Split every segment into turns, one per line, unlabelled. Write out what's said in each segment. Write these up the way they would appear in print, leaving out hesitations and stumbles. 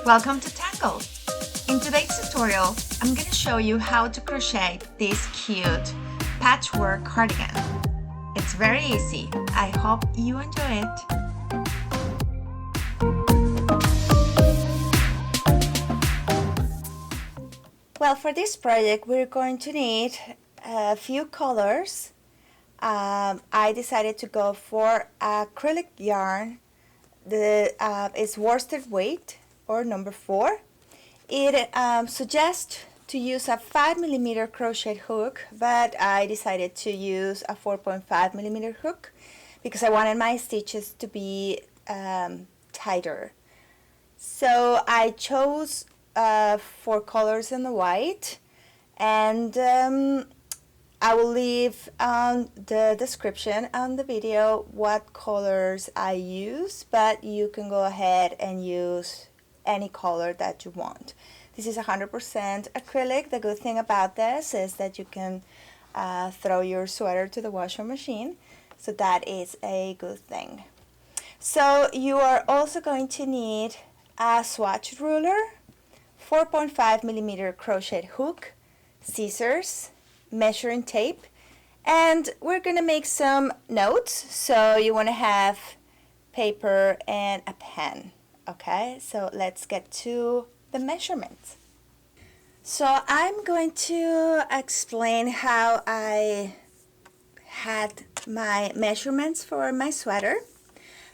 Welcome to Tangle! In today's tutorial, I'm going to show you how to crochet this cute patchwork cardigan. It's very easy. I hope you enjoy it. Well, for this project, we're going to need a few colors. I decided to go for acrylic yarn. It's worsted weight or number 4. It suggests to use a 5mm crochet hook, but I decided to use a 4.5mm hook because I wanted my stitches to be tighter. So I chose 4 colors in the white, and I will leave on the description on the video what colors I use, but you can go ahead and use any color that you want. This is 100% acrylic. The good thing about this is that you can throw your sweater to the washing machine, so that is a good thing. So you are also going to need a swatch ruler, 4.5mm crochet hook, scissors, measuring tape, and we're gonna make some notes, so you want to have paper and a pen. Okay, so let's get to the measurements. So I'm going to explain how I had my measurements for my sweater.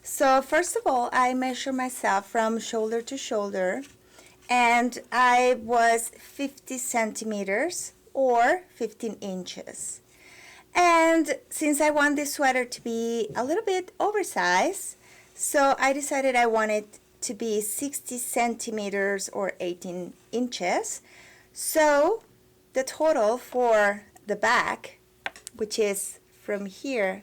So first of all, I measure myself from shoulder to shoulder, and I was 50 centimeters or 15 inches. And since I want this sweater to be a little bit oversized, so I decided I wanted to be 60 centimeters or 18 inches. So the total for the back, which is from here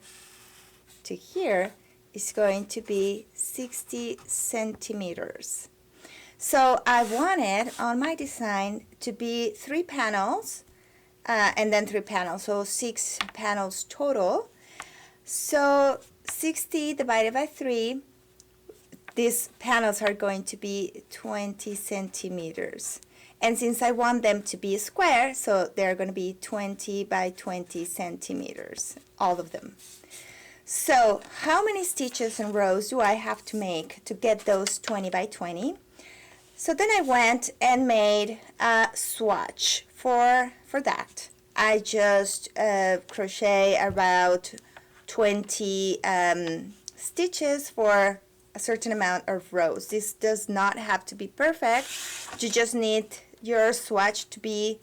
to here, is going to be 60 centimeters. So I wanted on my design to be 3 panels and then 3 panels, so 6 panels total. So 60 divided by 3, these panels are going to be 20 centimeters. And since I want them to be square, so they're going to be 20 by 20 centimeters, all of them. So how many stitches and rows do I have to make to get those 20 by 20? So then I went and made a swatch for that. I just crochet about 20 stitches for a certain amount of rows. This does not have to be perfect. You just need your swatch to be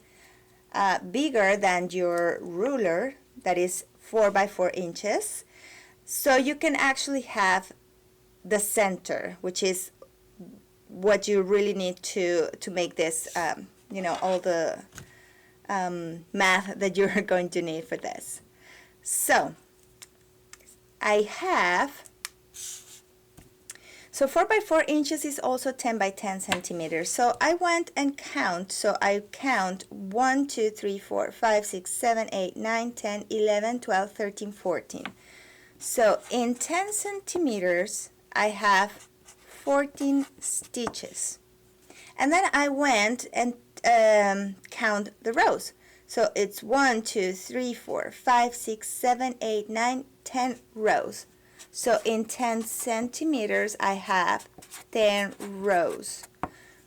bigger than your ruler, that is 4 by 4 inches. So you can actually have the center, which is what you really need to make this, all the math that you're going to need for this. So I have, so 4 by 4 inches is also 10 by 10 centimeters. So I went and count. So I count 1, 2, 3, 4, 5, 6, 7, 8, 9, 10, 11, 12, 13, 14. So in 10 centimeters, I have 14 stitches. And then I went and count the rows. So it's 1, 2, 3, 4, 5, 6, 7, 8, 9, 10 rows. So in 10 centimeters, I have 10 rows.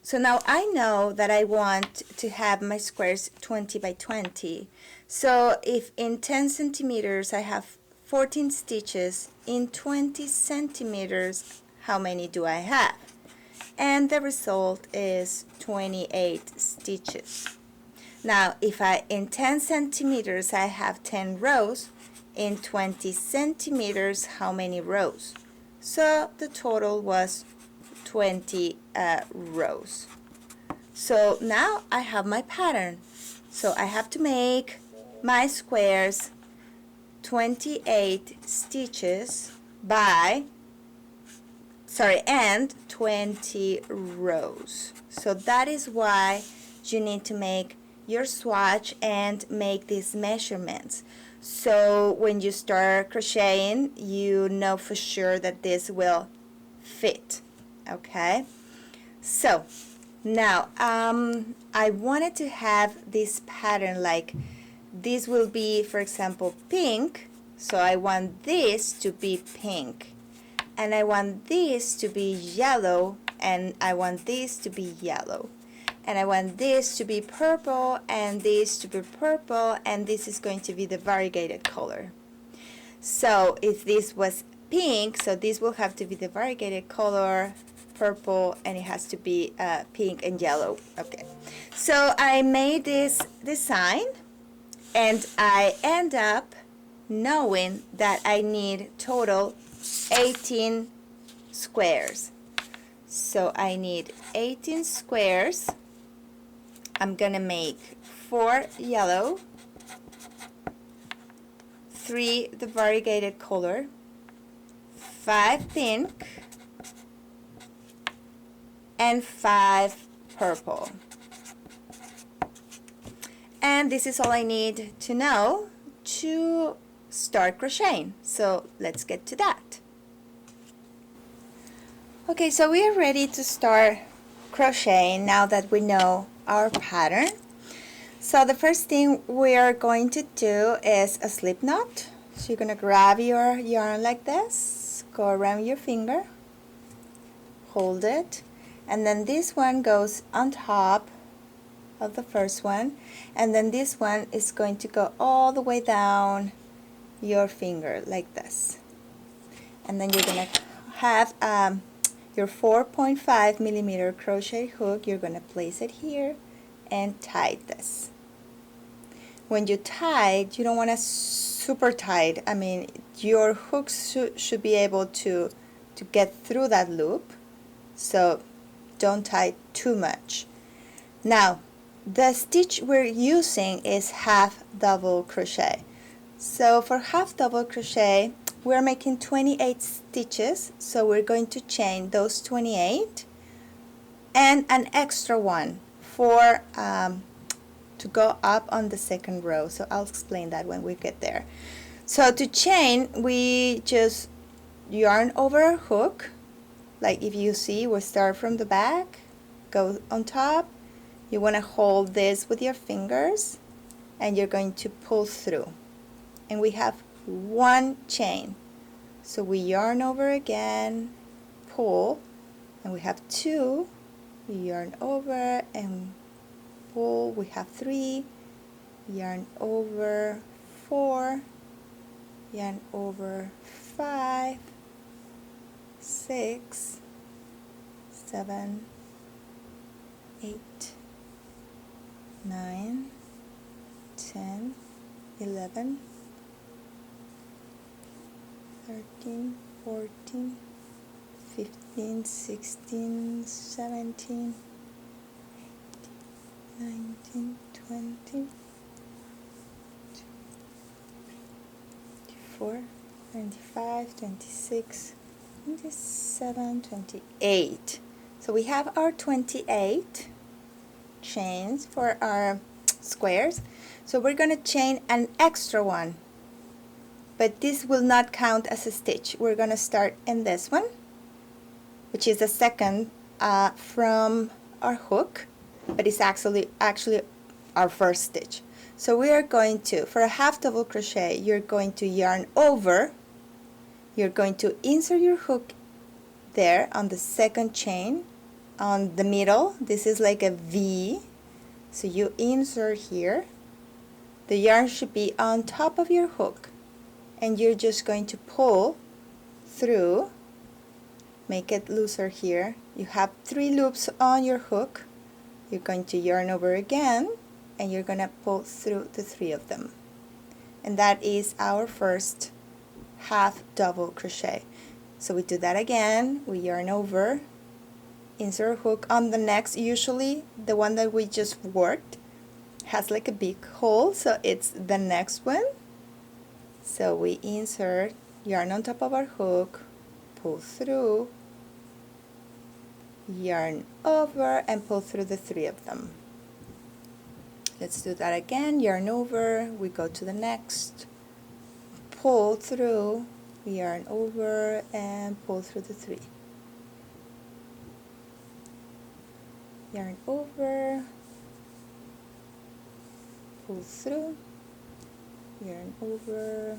So now I know that I want to have my squares 20 by 20. So if in 10 centimeters, I have 14 stitches, in 20 centimeters, how many do I have? And the result is 28 stitches. Now, if in 10 centimeters I have 10 rows, in 20 centimeters, how many rows? So the total was 20 rows. So now I have my pattern. So I have to make my squares 28 stitches and 20 rows. So that is why you need to make your swatch and make these measurements. So when you start crocheting, you know for sure that this will fit. Okay? So now I wanted to have this pattern, like this will be, for example, pink, so I want this to be pink, and I want this to be yellow, and I want this to be yellow, and I want this to be purple, and this to be purple, and this is going to be the variegated color. So if this was pink, so this will have to be the variegated color, purple, and it has to be pink and yellow. Okay, so I made this design, and I end up knowing that I need total 18 squares. So I need 18 squares. I'm gonna make 4 yellow, 3 the variegated color, 5 pink, and 5 purple. And this is all I need to know to start crocheting. So let's get to that. Okay, so we are ready to start crocheting now that we know our pattern. So the first thing we are going to do is a slip knot. So you're gonna grab your yarn like this, go around your finger, hold it, and then this one goes on top of the first one, and then this one is going to go all the way down your finger like this. And then you're gonna have your 4.5 millimeter crochet hook. You're gonna place it here and tie this. When you tie, you don't want to super tight. I mean, your hooks should be able to get through that loop, so don't tie too much. Now, the stitch we're using is half double crochet. So for half double crochet, we're making 28 stitches, so we're going to chain those 28 and an extra one for to go up on the second row. So I'll explain that when we get there. So to chain, we just yarn over our hook, like if you see, we start from the back, go on top. You want to hold this with your fingers, and you're going to pull through, and we have one chain. So we yarn over again, pull, and we have 2, we yarn over and pull, we have 3, yarn over 4, yarn over 5, 6, 7, 8, 9, 10, 11, 13, 14, 15, 16, 17, 19, 20, 24, 25, 26, 27, 28. So we have our 28 chains for our squares. So we're going to chain an extra one, but this will not count as a stitch. We're going to start in this one, which is the second from our hook, but it's actually our first stitch. So we are going to, for a half double crochet, you're going to yarn over, you're going to insert your hook there on the second chain, on the middle. This is like a V, so you insert here. The yarn should be on top of your hook, and you're just going to pull through, make it looser here. You have 3 loops on your hook. You're going to yarn over again, and you're going to pull through the 3 of them. And that is our first half double crochet. So we do that again, we yarn over, insert hook on the next. Usually the one that we just worked has like a big hole, so it's the next one. So we insert, yarn on top of our hook, pull through, yarn over, and pull through the 3 of them. Let's do that again. Yarn over, we go to the next, pull through, yarn over, and pull through the 3. yarn over, pull through, yarn over,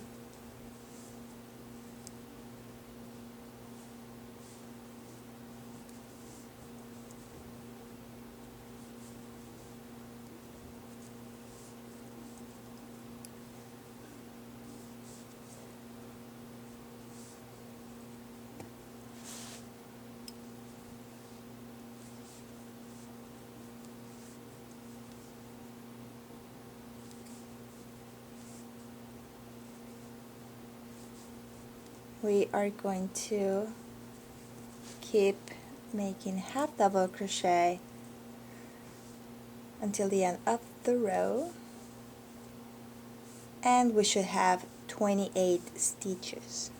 we are going to keep making half double crochet until the end of the row, and we should have 28 stitches.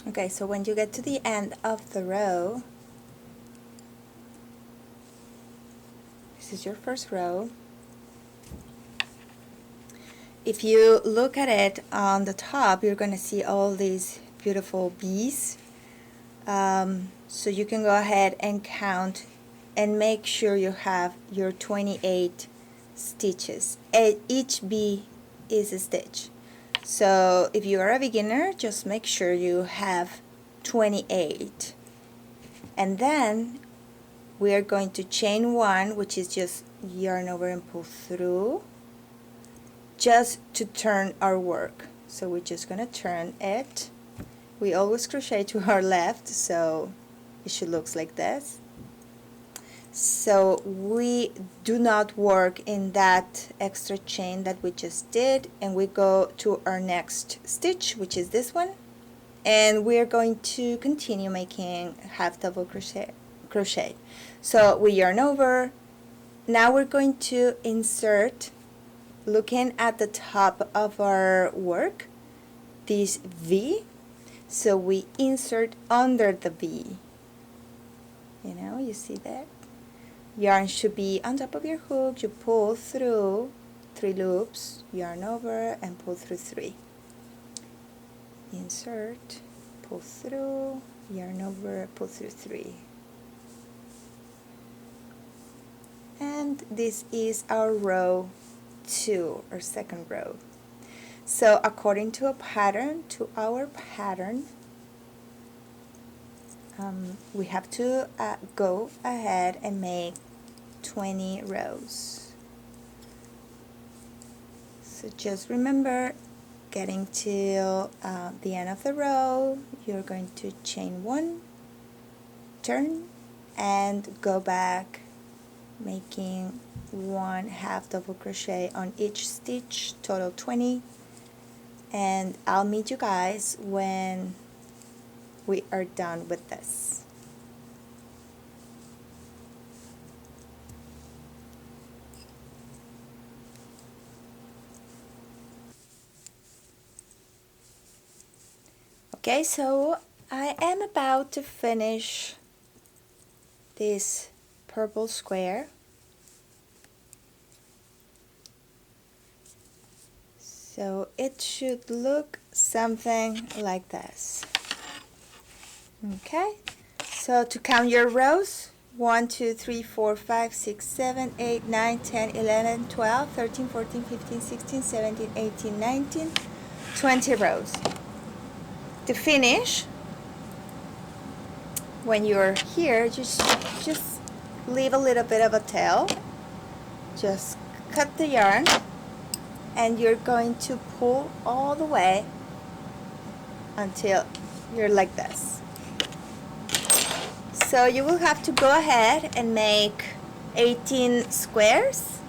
Okay, so when you get to the end of the row, this is your first row. If you look at it on the top, you're going to see all these beautiful bees. So you can go ahead and count and make sure you have your 28 stitches. Each bee is a stitch. So if you are a beginner, just make sure you have 28. And then we are going to chain one, which is just yarn over and pull through, just to turn our work. So we're just going to turn it. We always crochet to our left, so it should look like this. So we do not work in that extra chain that we just did, and we go to our next stitch, which is this one, and we're going to continue making half double crochet. So we yarn over. Now we're going to insert, looking at the top of our work, this V. So we insert under the V. You know, you see that? Yarn should be on top of your hook. You pull through 3 loops, yarn over, and pull through 3. Insert, pull through, yarn over, pull through 3. And this is our row 2, or second row. So according to our pattern, we have to go ahead and make 20 rows. So just remember, getting till the end of the row, you're going to chain 1, turn, and go back, making 1 half double crochet on each stitch, total 20. And I'll meet you guys when we are done with this. Okay, so I am about to finish this purple square. So it should look something like this. Okay, so to count your rows, 1, 2, 3, 4, 5, 6, 7, 8, 9, 10, 11, 12, 13, 14, 15, 16, 17, 18, 19, 20 rows. To finish, when you're here, just leave a little bit of a tail. Just cut the yarn and you're going to pull all the way until you're like this. So you will have to go ahead and make 18 squares.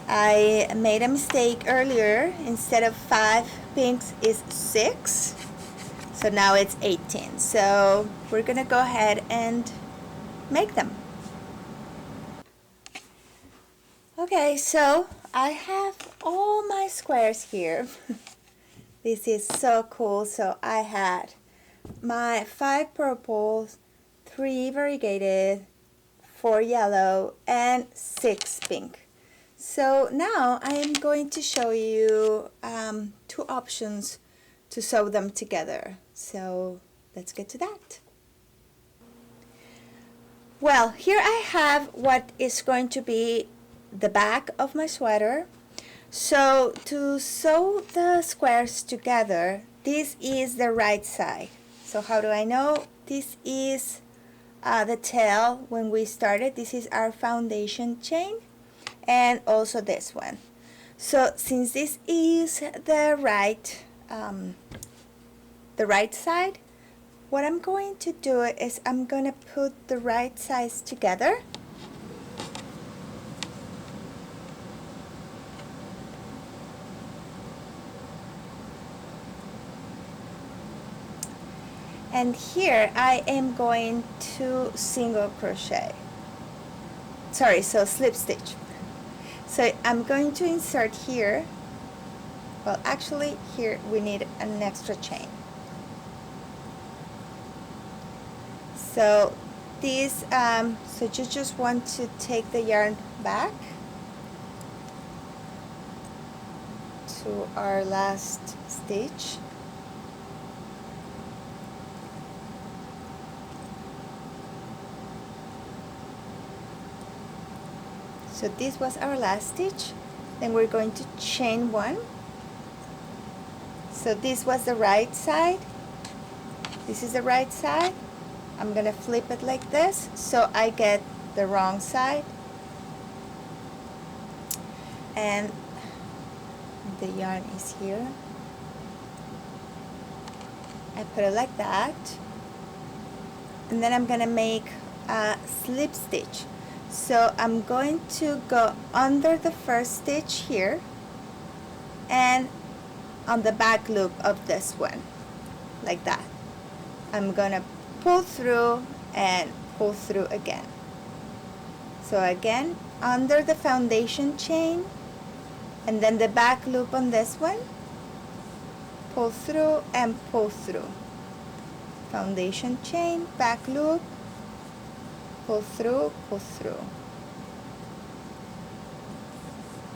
I made a mistake earlier. Instead of 5 pinks is 6. So now it's 18. So we're gonna go ahead and make them. Okay, so I have all my squares here. This is so cool. So I had my 5 purples, 3 variegated, 4 yellow, and 6 pink. So now I am going to show you 2 options to sew them together. So let's get to that. Well, here I have what is going to be the back of my sweater. So to sew the squares together, this is the right side. So how do I know? This is the tail when we started. This is our foundation chain, and also this one. So since this is the right side, what I'm going to do is I'm going to put the right sides together. And here I am going to single crochet. Sorry, so slip stitch. So I'm going to insert here. Well, actually here we need an extra chain. So this, so you just want to take the yarn back to our last stitch. So this was our last stitch. Then we're going to chain 1. So this was the right side. This is the right side. I'm gonna flip it like this so I get the wrong side. And the yarn is here. I put it like that. And then I'm gonna make a slip stitch. So I'm going to go under the first stitch here and on the back loop of this one, like that. I'm gonna pull through and pull through again. So again, under the foundation chain, and then the back loop on this one, pull through and pull through. Foundation chain, back loop, pull through, pull through.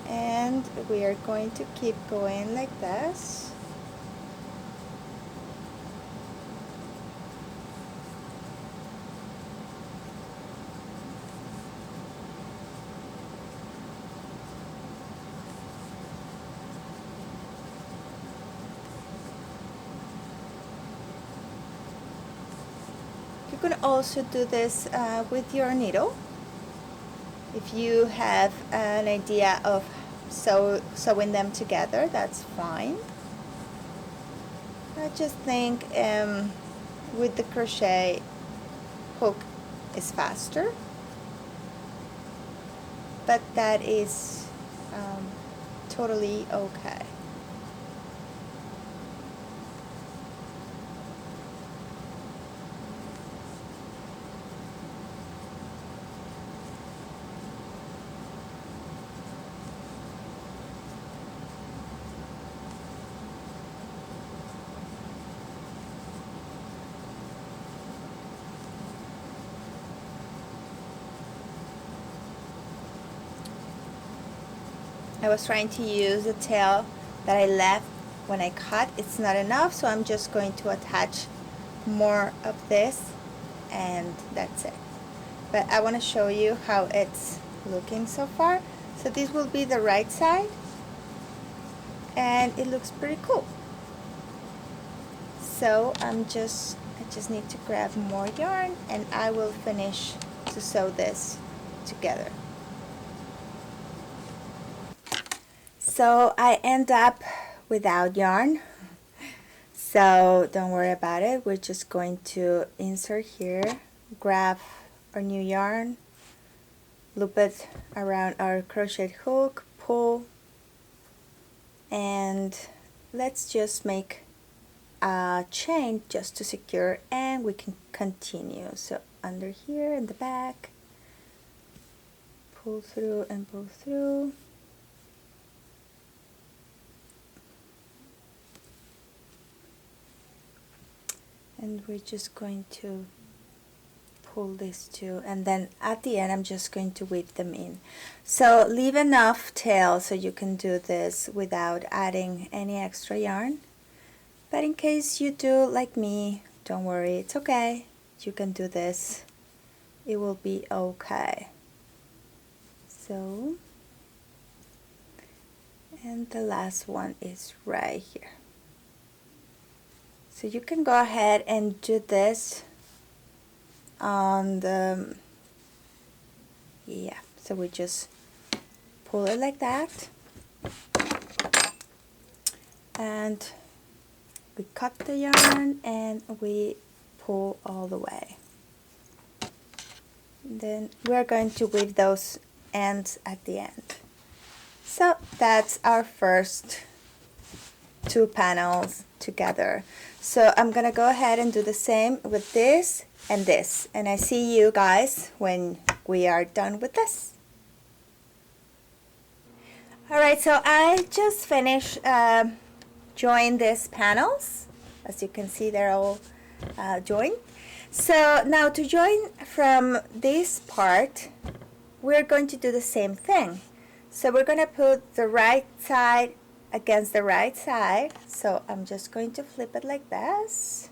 And we are going to keep going like this. You can also do this with your needle. If you have an idea of sewing them together, that's fine. I just think with the crochet hook is faster, but that is totally okay. I was trying to use the tail that I left when I cut. It's not enough, so I'm just going to attach more of this, and that's it. But I want to show you how it's looking so far. So this will be the right side, and it looks pretty cool. So I just need to grab more yarn, and I will finish to sew this together. so I end up without yarn, so don't worry about it. We're just going to insert here, grab our new yarn, loop it around our crochet hook, pull, and let's just make a chain just to secure, and we can continue. So under here in the back, pull through and pull through. And we're just going to pull these two, and then at the end I'm just going to weave them in. So leave enough tail so you can do this without adding any extra yarn. But in case you do like me, don't worry, it's okay. You can do this. It will be okay. So, and the last one is right here. So you can go ahead and do this on the, yeah, so we just pull it like that, and we cut the yarn and we pull all the way. Then we're going to weave those ends at the end. So that's our first two panels together. So I'm gonna go ahead and do the same with this and this, and I see you guys when we are done with this. Alright, so I just finished joined these panels. As you can see, they're all joined. So now to join from this part, we're going to do the same thing. So we're going to put the right side against the right side. So I'm just going to flip it like this,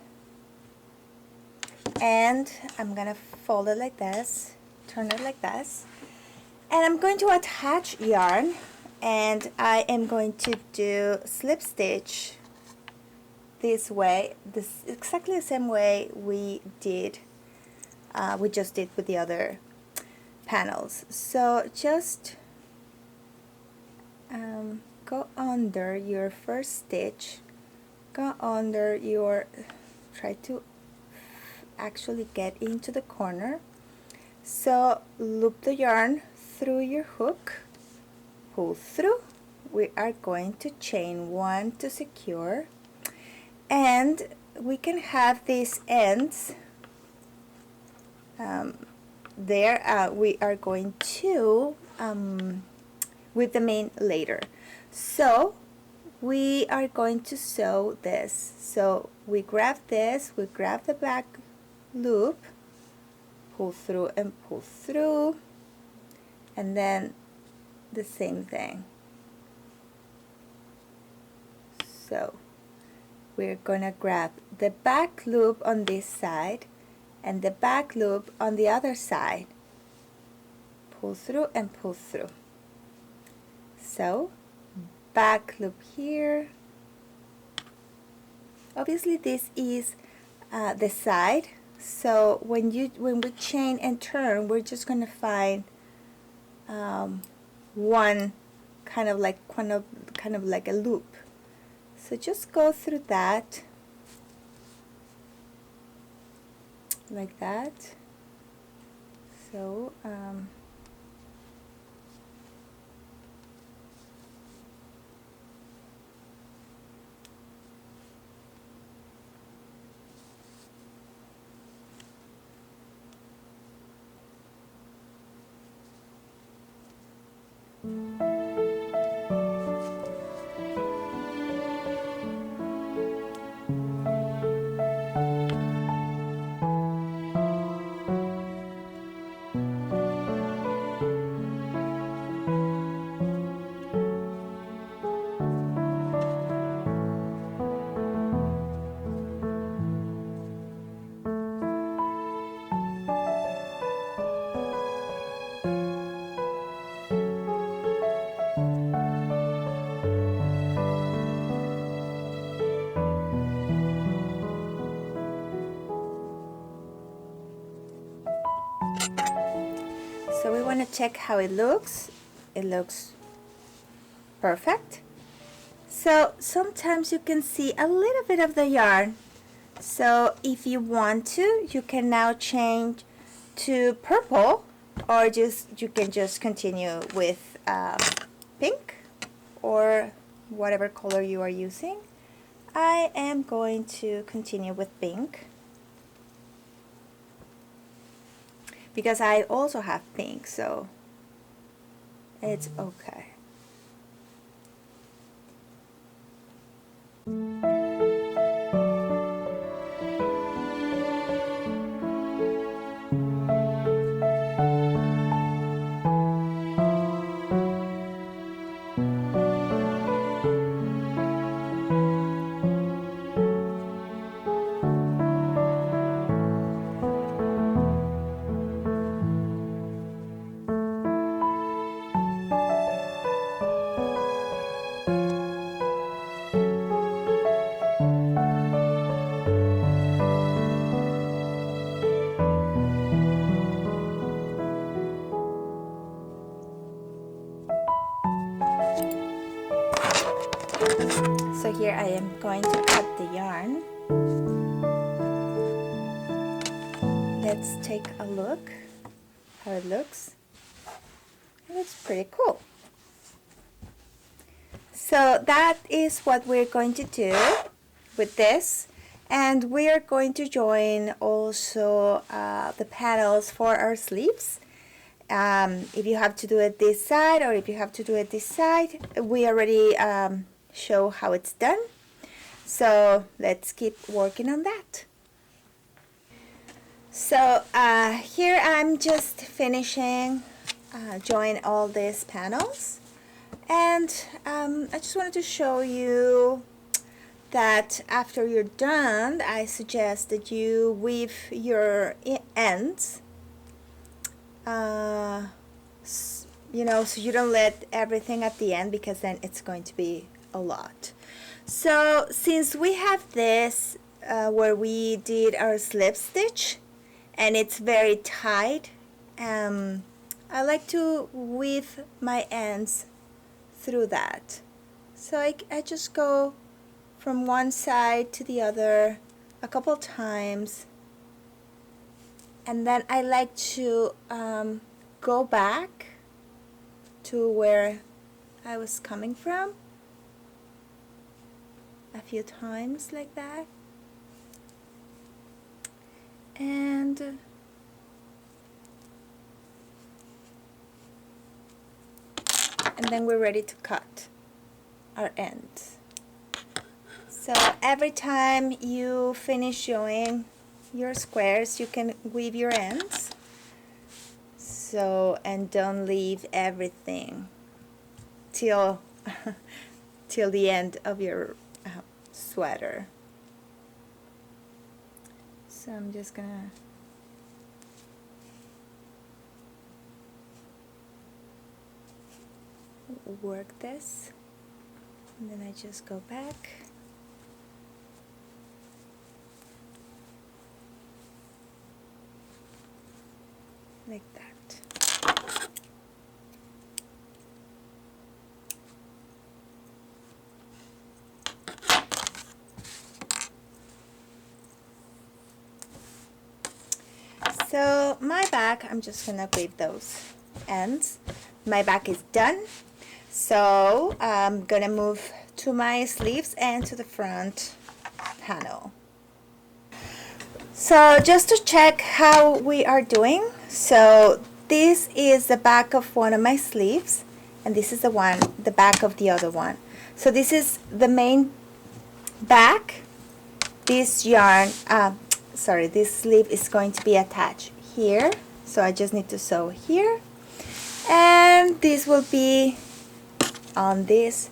and I'm going to fold it like this, turn it like this, and I'm going to attach yarn, and I am going to do slip stitch this way, this exactly the same way we just did with the other panels. So just go under your first stitch, go under your, try to actually get into the corner. So loop the yarn through your hook, pull through. We are going to chain one to secure, and we can have these ends there. We are going to weave them in later. So we are going to sew this. So we grab this, we grab the back loop, pull through and pull through, and then the same thing. So we're gonna grab the back loop on this side and the back loop on the other side, pull through and pull through. So back loop here. Obviously this is the side, so when we chain and turn, we're just gonna find one kind of like a loop. So just go through that like that. So we want to check how it looks. It looks Perfect. So sometimes you can see a little bit of the yarn. So if you want to, you can now change to purple, or you can just continue with pink or whatever color you are using. I am going to continue with pink because I also have pink, so it's okay. So here I am going to cut the yarn. Let's take a look how it looks. It looks pretty cool. So that is what we're going to do with this, and we are going to join also the panels for our sleeves. If you have to do it this side or if you have to do it this side, we already show how it's done. So let's keep working on that. So here I'm just finishing join all these panels, and I just wanted to show you that after you're done, I suggest that you weave your ends, you know, so you don't let everything at the end, because then it's going to be a lot. So since we have this where we did our slip stitch and it's very tight, I like to weave my ends through that. So I just go from one side to the other a couple times, and then I like to go back to where I was coming from a few times like that, and then we're ready to cut our ends. So every time you finish showing your squares, you can weave your ends. So, and don't leave everything till till the end of your sweater. So I'm just gonna work this, and then I just go back. Like that. So my back, I'm just gonna weave those ends. My back is done. So I'm gonna move to my sleeves and to the front panel. So just to check how we are doing, so this is the back of one of my sleeves, and this is the back of the other one. So this is the main back. This yarn, this sleeve is going to be attached here, so I just need to sew here, and this will be on this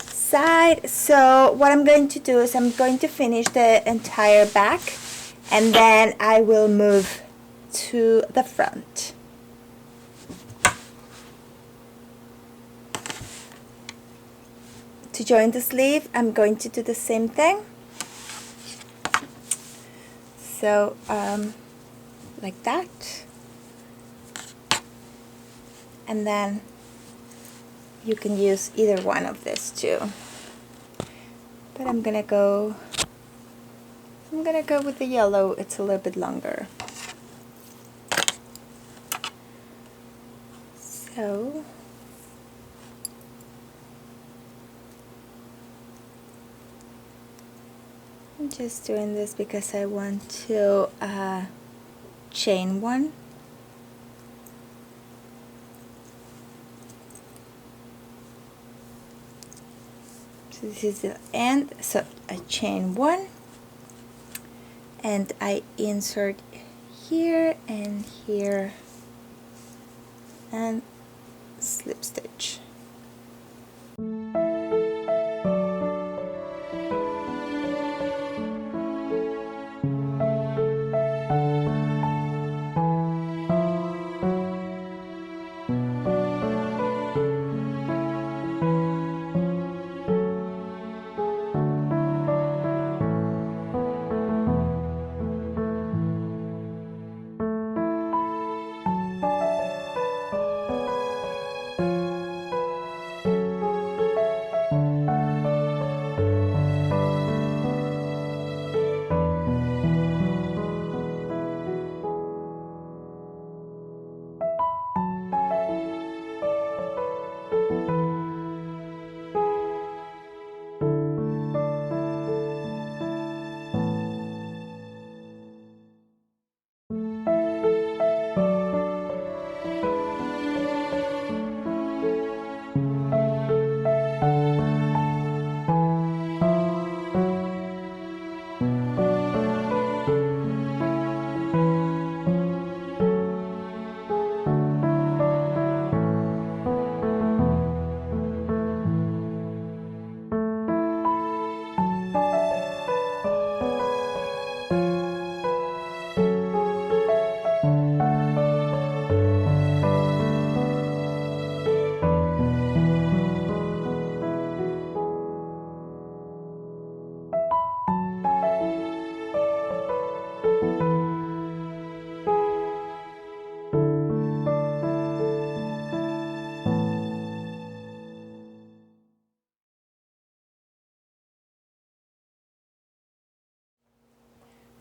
side. So what I'm going to do is I'm going to finish the entire back, and then I will move to the front. To join the sleeve, I'm going to do the same thing. So like that, you can use either one of this too. But I'm gonna go with the yellow. It's a little bit longer. So I'm just doing this because I want to chain one. So this is the end, so I chain one and I insert here and here and slip stitch.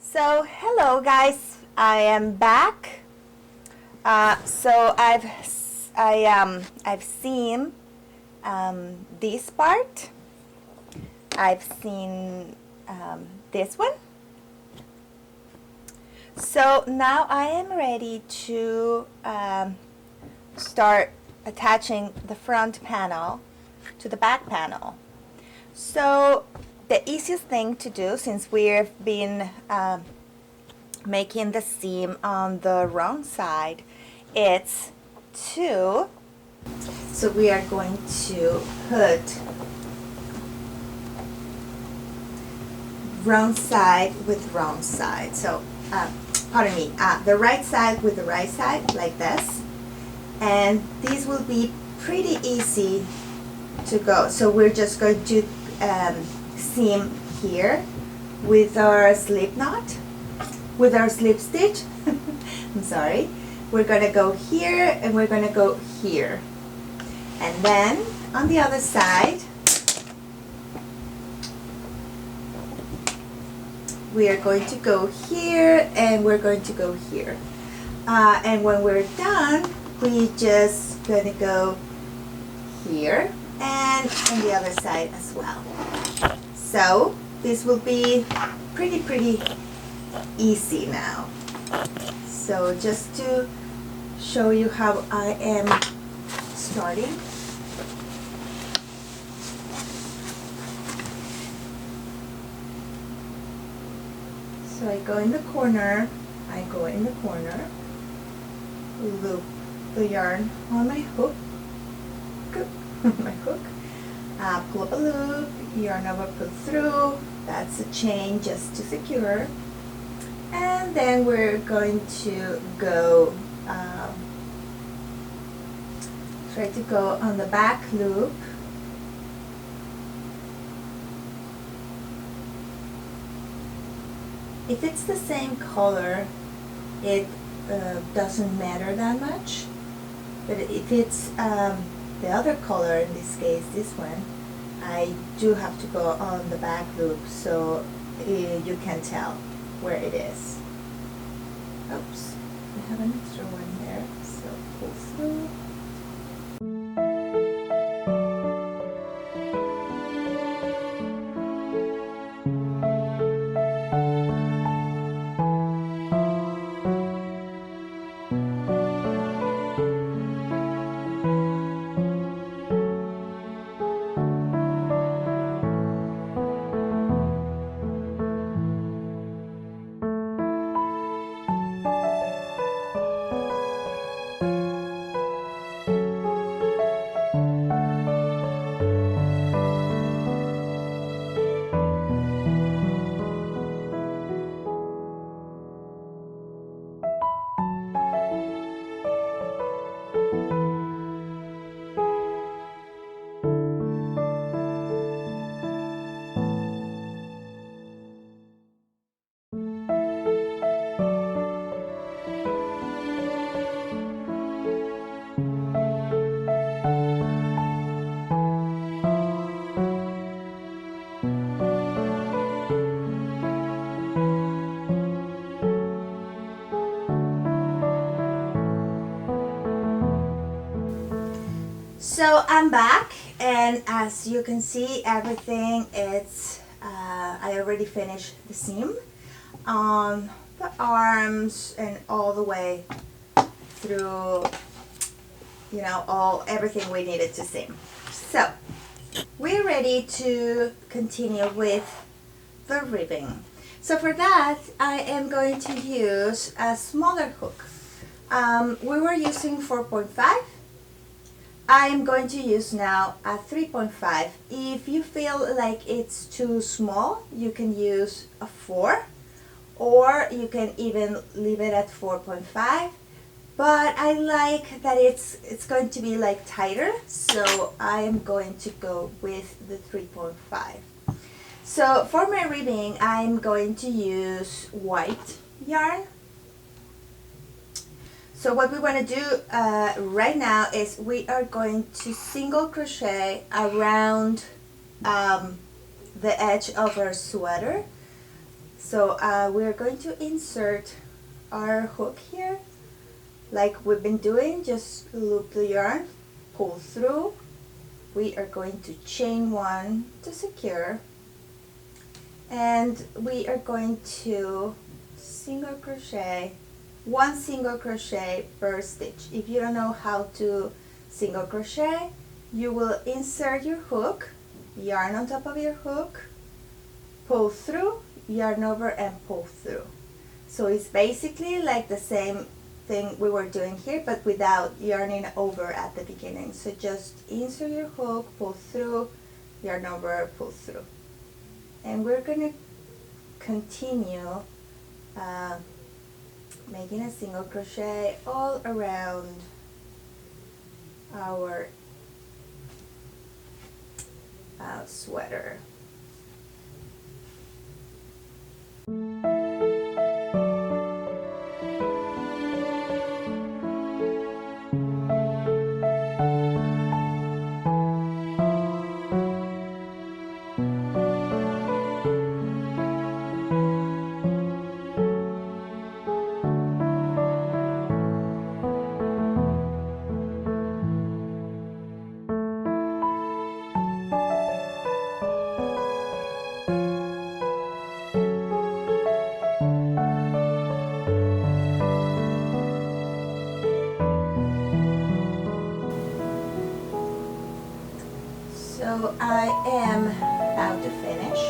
So hello guys, I am back. So I've seen this part. I've seen this one. So now I am ready to start attaching the front panel to the back panel. So the easiest thing to do, since we've been making the seam on the wrong side, it's so we are going to put wrong side with wrong side. So pardon me, the right side with the right side, like this, and these will be pretty easy to go. So we're just going to seam here with our slip knot, with our slip stitch. I'm sorry. We're gonna go here and we're gonna go here, and then on the other side we are going to go here and we're going to go here, and when we're done we just gonna go here and on the other side as well. So this will be pretty easy now. So just to show you how I am starting. So I go in the corner, loop the yarn on my hook, pull up a loop, yarn over, pull through. That's a chain just to secure. And then we're going to go, try to go on the back loop. If it's the same color, it doesn't matter that much. But if it's the other color, in this case this one, I do have to go on the back loop so you can tell where it is. Oops, I have an extra one here, so pull through. So I'm back, and as you can see, everything it's I already finished the seam on the arms and all the way through, you know, everything we needed to seam. So we're ready to continue with the ribbing. So for that, I am going to use a smaller hook. We were using 4.5. I am going to use now a 3.5. If you feel like it's too small, you can use a 4, or you can even leave it at 4.5. But I like that it's going to be like tighter, so I am going to go with the 3.5. So for my ribbing, I'm going to use white yarn. So what we want to do right now is we are going to single crochet around the edge of our sweater. So we're going to insert our hook here like we've been doing. Just loop the yarn, pull through. We are going to chain 1 to secure, and we are going to single crochet, 1 single crochet per stitch. If you don't know how to single crochet, you will insert your hook, yarn on top of your hook, pull through, yarn over, and pull through. So it's basically like the same thing we were doing here, but without yarning over at the beginning. So just insert your hook, pull through, yarn over, pull through. And we're going to continue making a single crochet all around our sweater. So I am about to finish.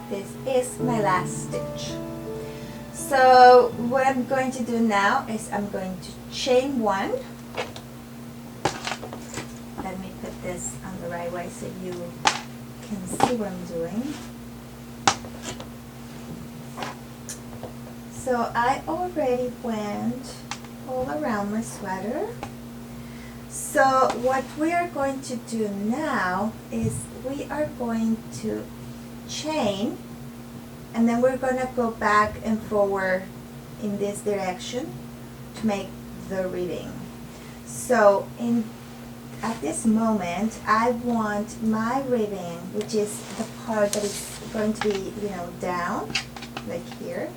This is my last stitch. So what I'm going to do now is I'm going to chain 1. Let me put this on the right way so you can see what I'm doing. So I already went all around my sweater. So what we are going to do now is we are going to chain, and then we're going to go back and forward in this direction to make the ribbing. So at this moment, I want my ribbon, which is the part that is going to be, down, like here,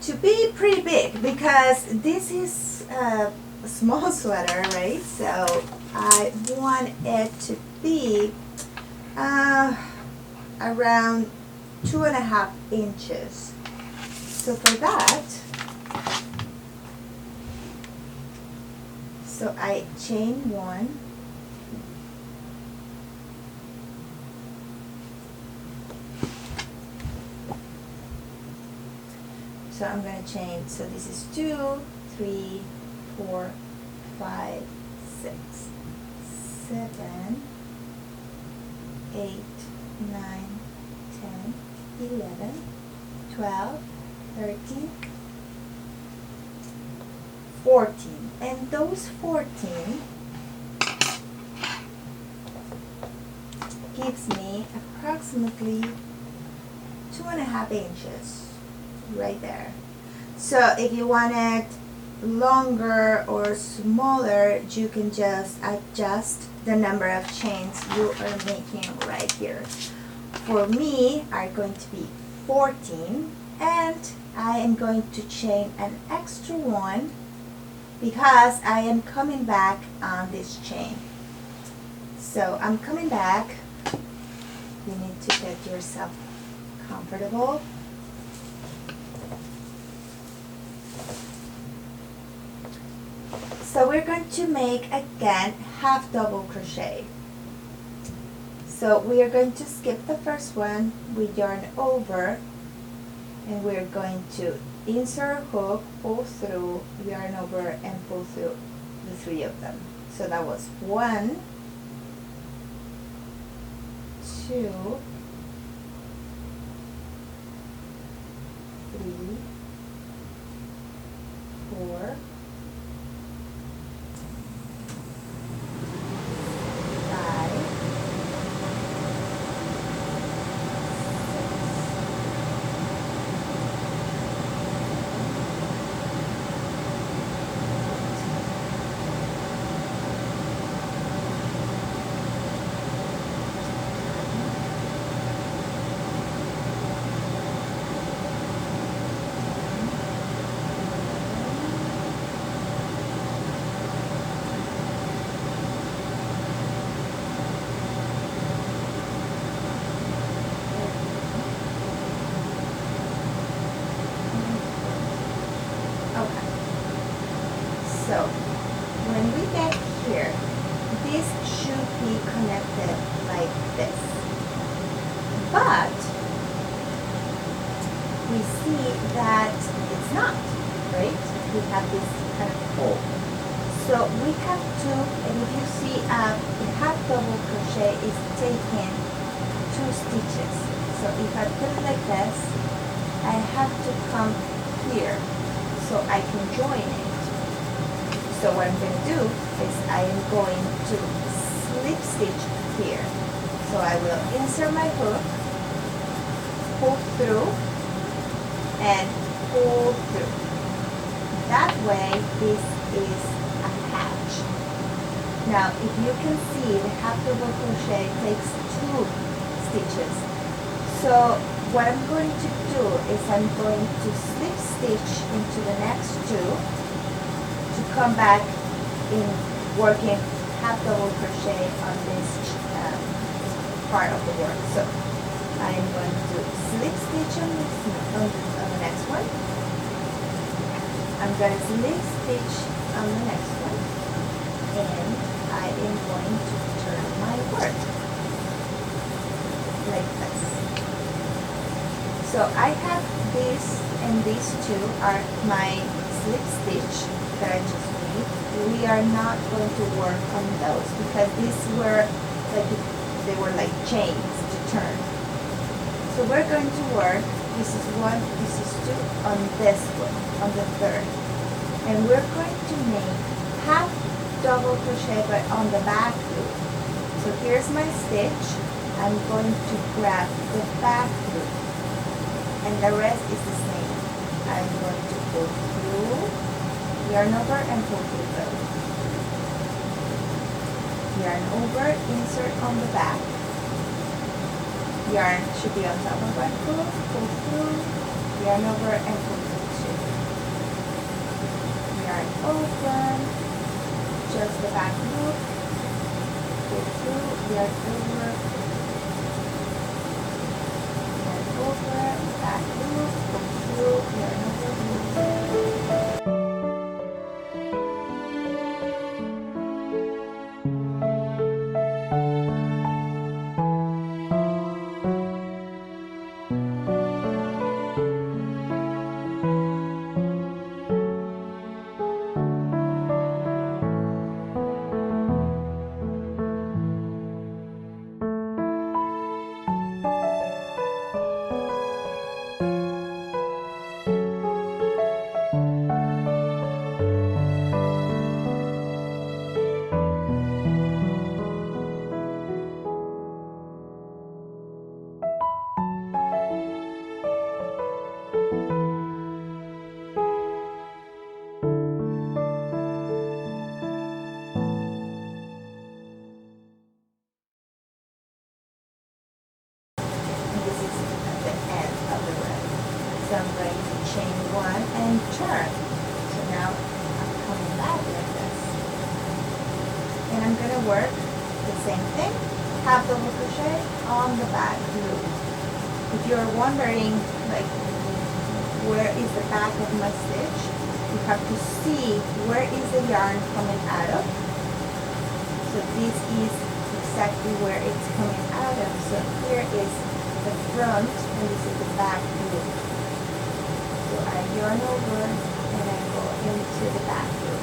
to be pretty big, because this is a small sweater, right? So I want it to be around 2.5 inches. So for that, so I chain 1, so I'm going to chain, so this is 2, 3, 4, 5, 6, 7, 8, 9, 10, 11, 12, 13, 14. And those 14 gives me approximately 2.5 inches right there. So if you want it longer or smaller, you can just adjust the number of chains you are making right here. For me, are going to be 14, and I am going to chain an extra one because I am coming back on this chain. So I'm coming back. You need to get yourself comfortable. So we're going to make again half double crochet. So we are going to skip the first one, we yarn over, and we're going to insert hook, pull through, yarn over, and pull through the 3 of them. So that was 1, 2, 3, 4, 5, Okay. So when we get here, this should be connected like this. But we see that it's not, right? We have this kind of hole. So we have to, and if you see a half double crochet is taking 2 stitches. So if I put it like this, I have to come here so I can join it. So what I'm going to do is I am going to slip stitch here. So I will insert my hook, pull through, and pull through. That way this is a hatch. Now if you can see, the half double crochet takes 2 stitches. So what I'm going to do is I'm going to slip stitch into the next 2 to come back in working half double crochet on this part of the work. So I'm going to slip stitch on the next one. I'm going to slip stitch on the next one, and I am going to turn my work like this. So I have this, and these 2 are my slip stitch that I just made. We are not going to work on those because these were like, they were like chains to turn. So we're going to work, this is 1, this is 2, on this one, on the 3rd. And we're going to make half double crochet but on the back loop. So here's my stitch. I'm going to grab the back loop, and the rest is the same. I'm going to go through yarn over and pull through both. Yarn over, insert on the back. Yarn should be on top of one hook, pull through, yarn over and pull through 2. Yarn open, just the back loop, pull through, yarn over, back loop, pull through, yarn over, so I'm going to chain 1 and turn. So now I'm coming back like this. And I'm going to work the same thing, half double crochet on the back loop. If you're wondering like where is the back of my stitch, you have to see where is the yarn coming out of. So this is exactly where it's coming out of. So here is the front and this is the back loop. So I yarn over and I go into the back loop.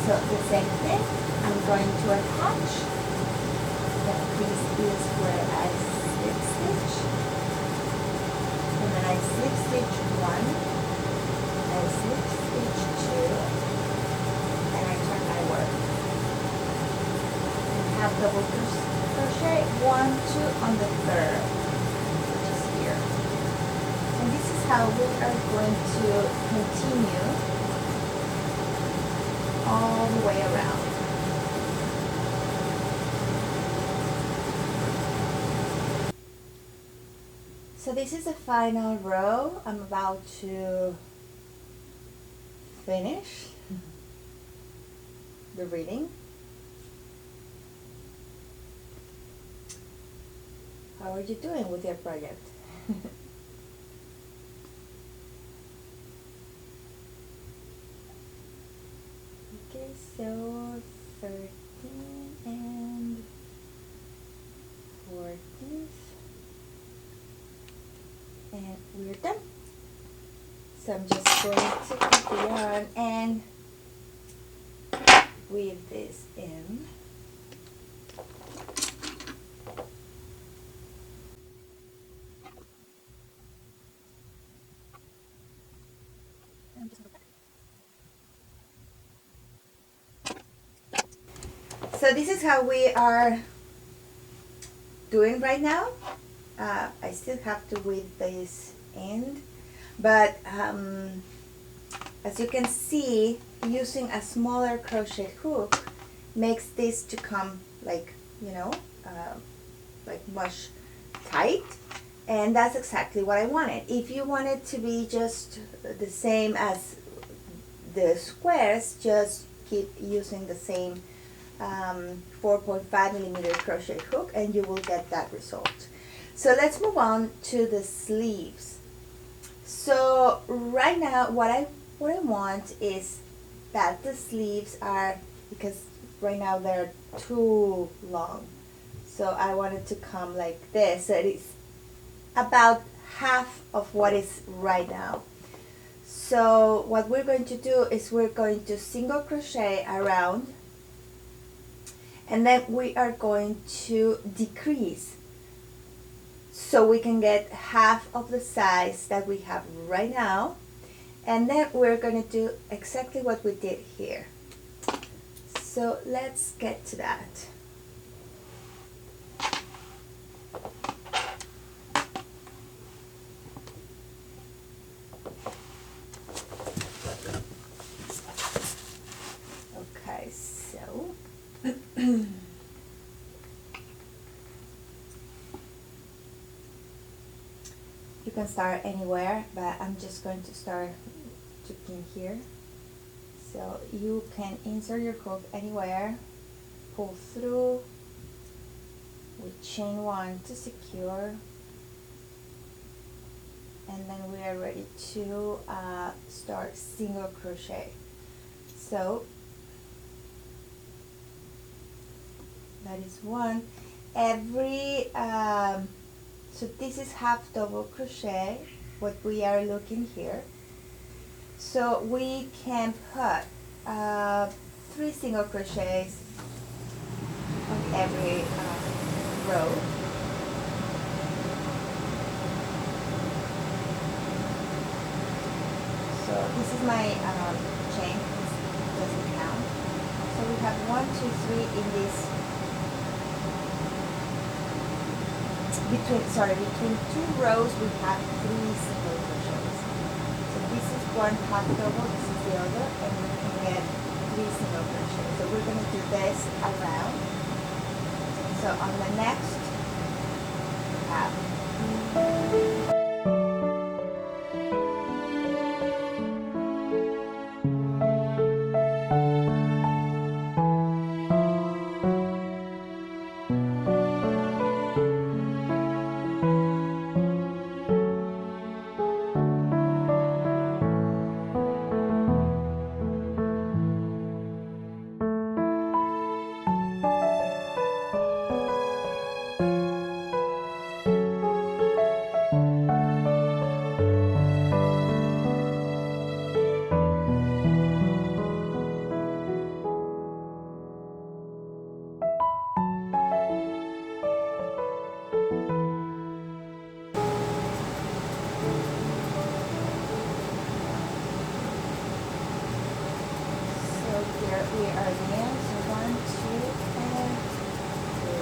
So the same thing, I'm going to attach. This is where I slip stitch. And then I slip stitch 1, I slip stitch 2, and I turn my work. And have double crochet 1, 2 on the third, which is here. And this is how we are going to continue all the way around. So this is the final row. I'm about to finish the reading. How are you doing with your project? Okay, so 13 and 14, and we're done. So I'm just going to put the yarn and weave this in. So this is how we are doing right now. I still have to weave this end, but as you can see, using a smaller crochet hook makes this to come like, you know, like much tight, and that's exactly what I wanted. If you want it to be just the same as the squares, just keep using the same 4.5 millimeter crochet hook and you will get that result. So let's move on to the sleeves. So right now what I want is that the sleeves are, because right now they're too long, so I want it to come like this, so it is about half of what is right now. So what we're going to do is we're going to single crochet around, and then we are going to decrease so we can get half of the size that we have right now, and then we're going to do exactly what we did here. So let's get to that. Okay, so you can start anywhere, but I'm just going to start to pin here. So you can insert your hook anywhere, pull through, we chain one to secure, and then we are ready to start single crochet. So that is one. Every so this is half double crochet, what we are looking here. So we can put 3 single crochets on every row. So this is my chain, this doesn't count. So we have 1, 2, 3 in this, between 2 rows we have 3 single crochets. So this is one half double, this is the other, and we can get 3 single crochets. So we're going to do this around. So on the next half. Here we are again, so 1, 2, and 3.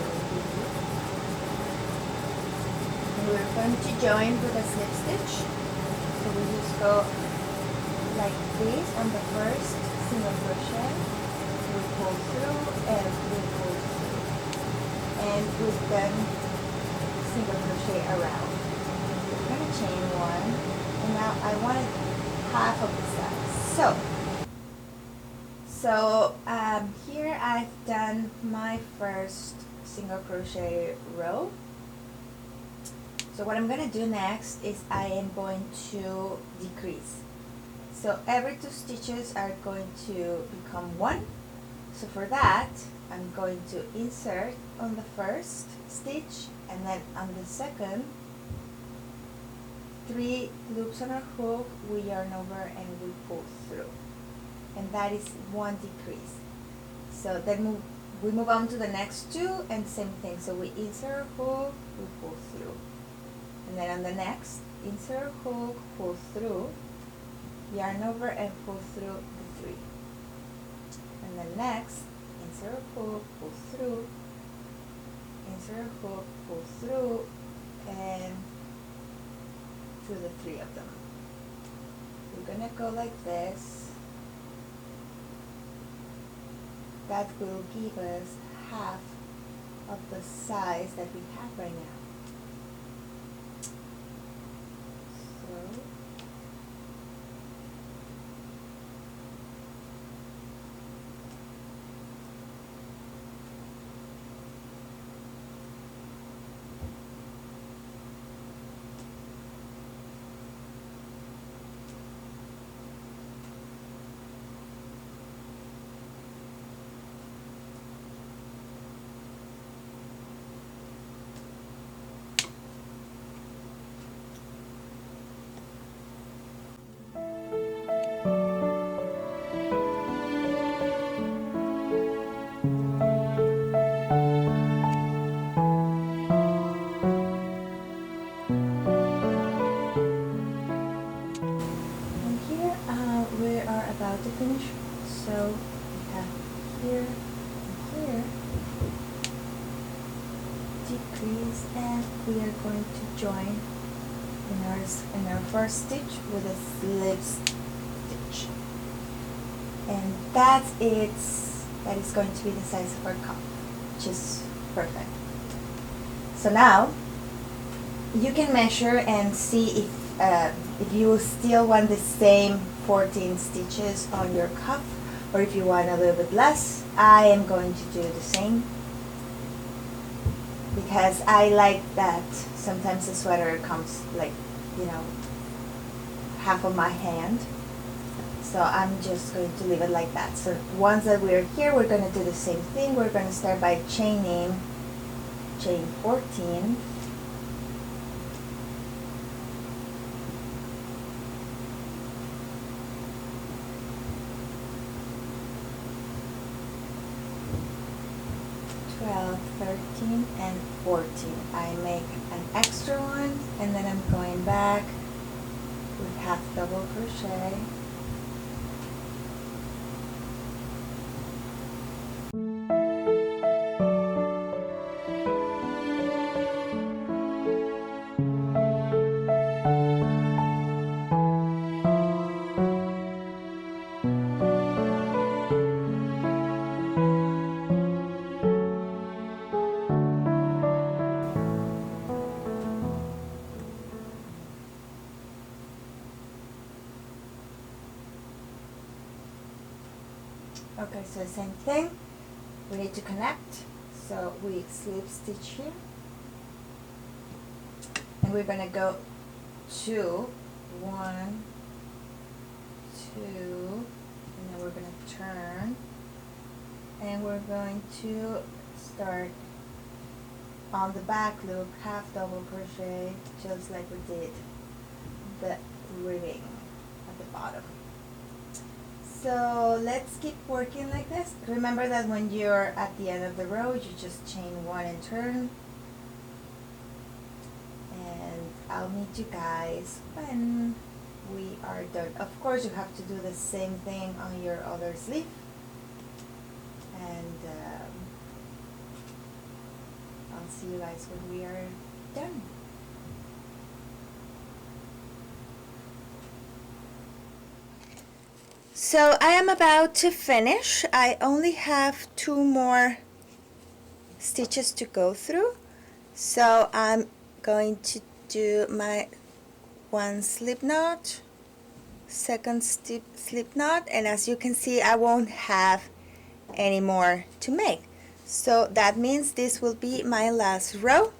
And we're going to join with a slip stitch. So we just go like this on the first single crochet. We pull through and we pull through. And we've done single crochet around. We're going to chain one, and now I want half of the size. So here I've done my first single crochet row. So what I'm going to do next is I am going to decrease. So every 2 stitches are going to become 1. So for that I'm going to insert on the first stitch, and then on the second 3 loops on our hook, we yarn over and we pull through. And that is 1 decrease. So then we move on to the next 2, and same thing. So we insert a hook, we pull through. And then on the next, insert a hook, pull through, yarn over and pull through the 3. And then next, insert a hook, pull through, insert a hook, pull through, and through the 3 of them. We're gonna go like this. That will give us half of the size that we have right now. So here and here, decrease, and we are going to join in our first stitch with a slip stitch, and that is going to be the size of our cup, which is perfect. So now you can measure and see if you still want the same 14 stitches on your cuff, or if you want a little bit less. I am going to do the same because I like that sometimes the sweater comes like, you know, half of my hand. So I'm just going to leave it like that. So once that we're here, we're going to do the same thing. We're going to start by chaining, chain 14. Twelve, 13, and 14. I make an extra one, and then I'm going back with half double crochet. Okay, so the same thing, we need to connect, so we slip stitch here, and we're going to go 2, 1, 2, and then we're going to turn, and we're going to start on the back loop, half double crochet, just like we did the ribbing at the bottom. So let's keep working like this. Remember that when you're at the end of the row, you just chain 1 and turn. And I'll meet you guys when we are done. Of course, you have to do the same thing on your other sleeve. And I'll see you guys when we are done. So I am about to finish. I only have 2 more stitches to go through. So I'm going to do my 1 slip knot, 2nd slip knot, and as you can see, I won't have any more to make. So that means this will be my last row.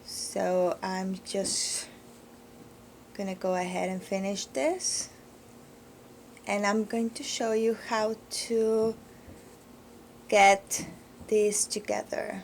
So I'm just gonna go ahead and finish this. And I'm going to show you how to get these together.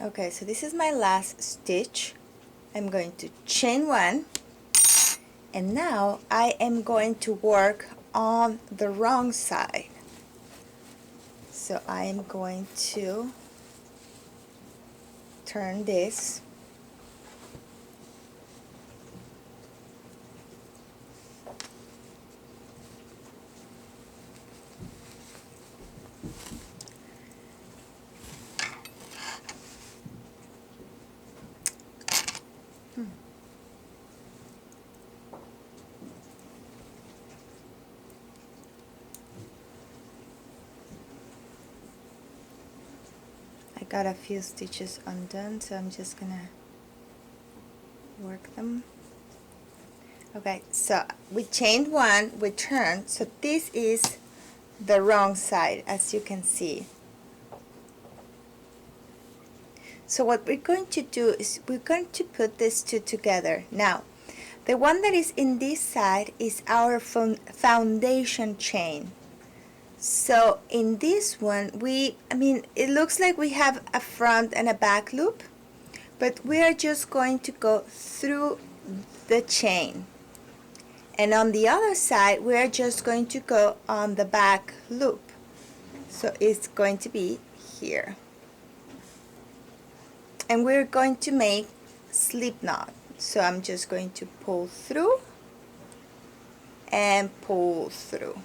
Okay, so this is my last stitch. I'm going to chain 1, and now I am going to work on the wrong side. So I am going to turn this. I got a few stitches undone, so I'm just gonna work them. Okay, so we chained 1, we turned, so this is the wrong side, as you can see. So what we're going to do is we're going to put these 2 together. Now, the one that is in this side is our foundation chain. So in this one, it looks like we have a front and a back loop, but we are just going to go through the chain. And on the other side, we are just going to go on the back loop. So it's going to be here. And we're going to make slip knot. So I'm just going to pull through and pull through.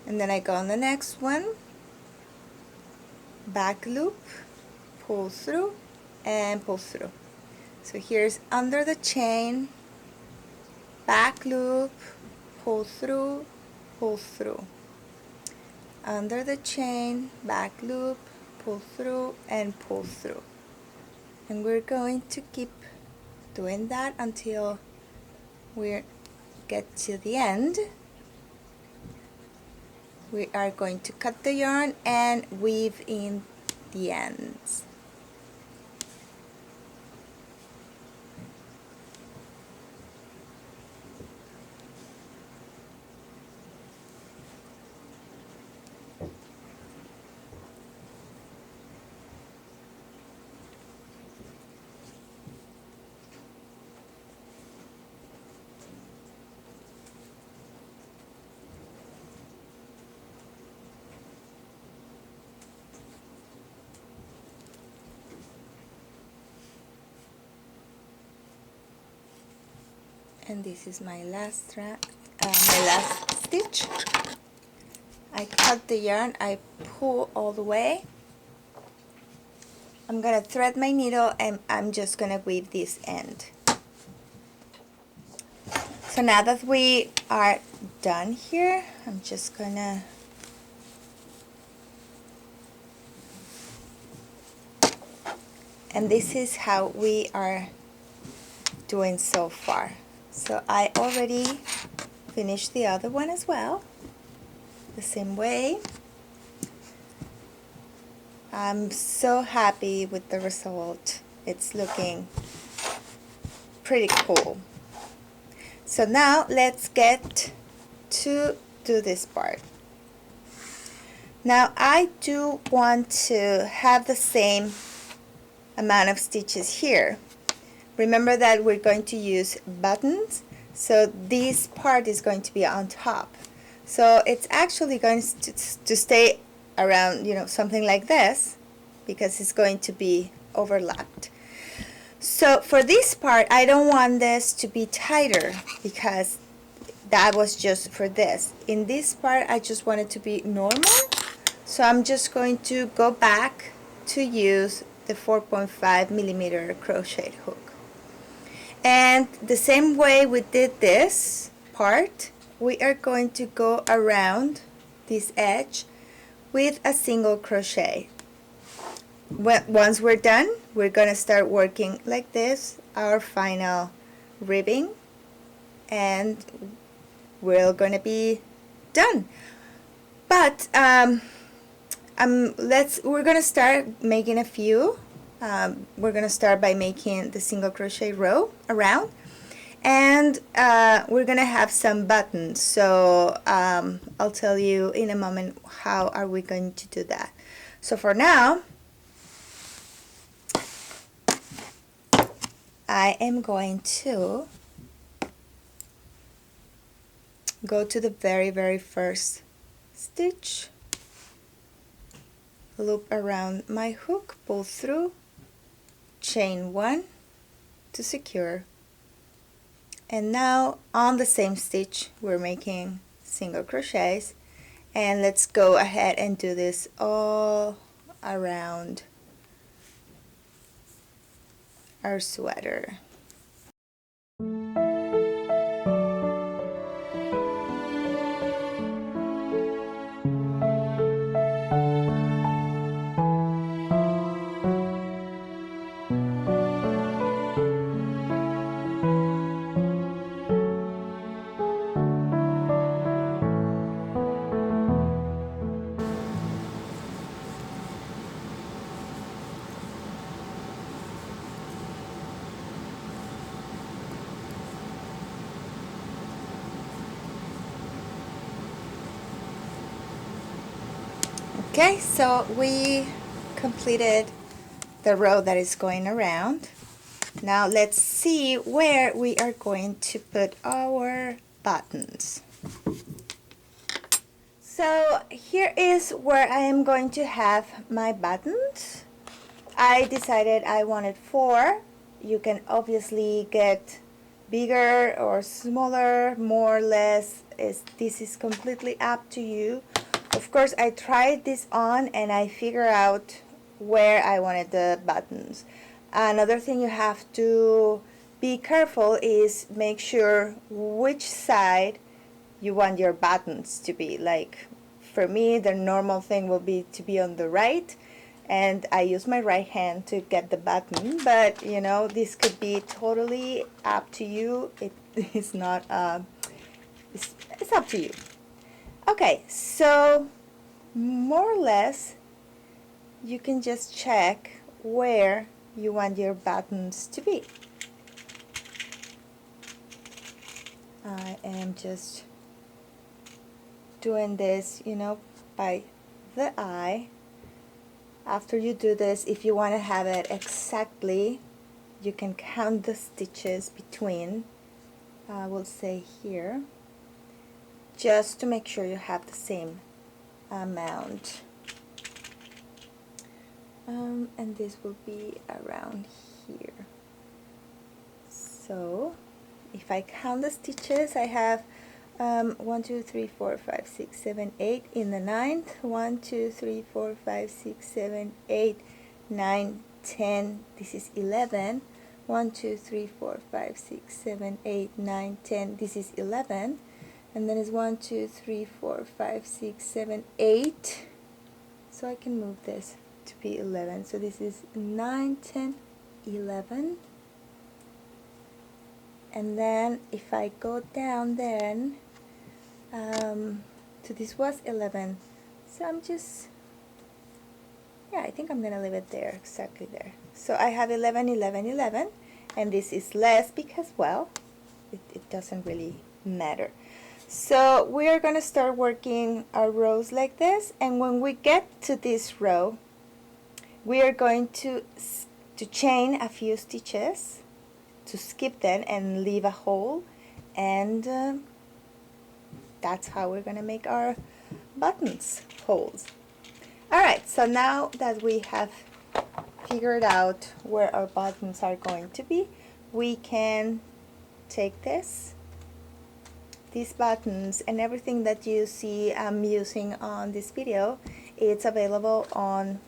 And then I go on the next one, back loop, pull through and pull through. So here's under the chain, back loop, pull through, under the chain, back loop, pull through and pull through. And we're going to keep doing that until we get to the end. We are going to cut the yarn and weave in the ends. And this is my last stitch. I cut the yarn, I pull all the way. I'm gonna thread my needle and I'm just gonna weave this end. So now that we are done here, I'm just gonna and this is how we are doing so far. So I already finished the other one as well, the same way. I'm so happy with the result. It's looking pretty cool. So now let's get to do this part. Now I do want to have the same amount of stitches here. Remember that we're going to use buttons, so this part is going to be on top. So it's actually going to stay around, something like this, because it's going to be overlapped. So for this part, I don't want this to be tighter because that was just for this. In this part, I just want it to be normal. So I'm just going to go back to use the 4.5mm crochet hook. And the same way we did this part, we are going to go around this edge with a single crochet. Once we're done, we're going to start working like this, our final ribbing, and we're going to be done. But we're going to start making a few. We're going to start by making the single crochet row around, and we're going to have some buttons. So I'll tell you in a moment how are we going to do that. So for now, I am going to go to the very first stitch, loop around my hook, pull through, chain 1 to secure, and now on the same stitch we're making single crochets, and let's go ahead and do this all around our sweater. Okay, so we completed the row that is going around. Now let's see where we are going to put our buttons. So here is where I am going to have my buttons. I decided I wanted 4. You can obviously get bigger or smaller, more or less. This is completely up to you. Of course, I tried this on and I figured out where I wanted the buttons. Another thing you have to be careful is make sure which side you want your buttons to be. Like for me, the normal thing will be to be on the right, and I use my right hand to get the button, but you know, this could be totally up to you. It is not it's up to you. Okay, so more or less you can just check where you want your buttons to be. I am just doing this, you know, by the eye. After you do this, if you want to have it exactly, you can count the stitches between, I will say here, just to make sure you have the same amount. And this will be around here. So if I count the stitches, I have 1, 2, 3, 4, 5, 6, 7, 8 in the 9th. 1, 2, 3, 4, 5, 6, 7, 8, 9, 10. This is 11. 1, 2, 3, 4, 5, 6, 7, 8, 9, 10. This is 11. And then it's 1, 2, 3, 4, 5, 6, 7, 8. So I can move this to be 11. So this is 9, 10, 11. And then if I go down then, so this was 11. So I'm just, yeah, I think I'm gonna leave it there, exactly there. So I have 11, 11, 11, and this is less because, well, it doesn't really matter. So we are gonna start working our rows like this, and when we get to this row, we are going to chain a few stitches, to skip them and leave a hole, and that's how we're gonna make our buttons holes. Alright, so now that we have figured out where our buttons are going to be, we can take these buttons and everything that you see I'm using on this video. It's available on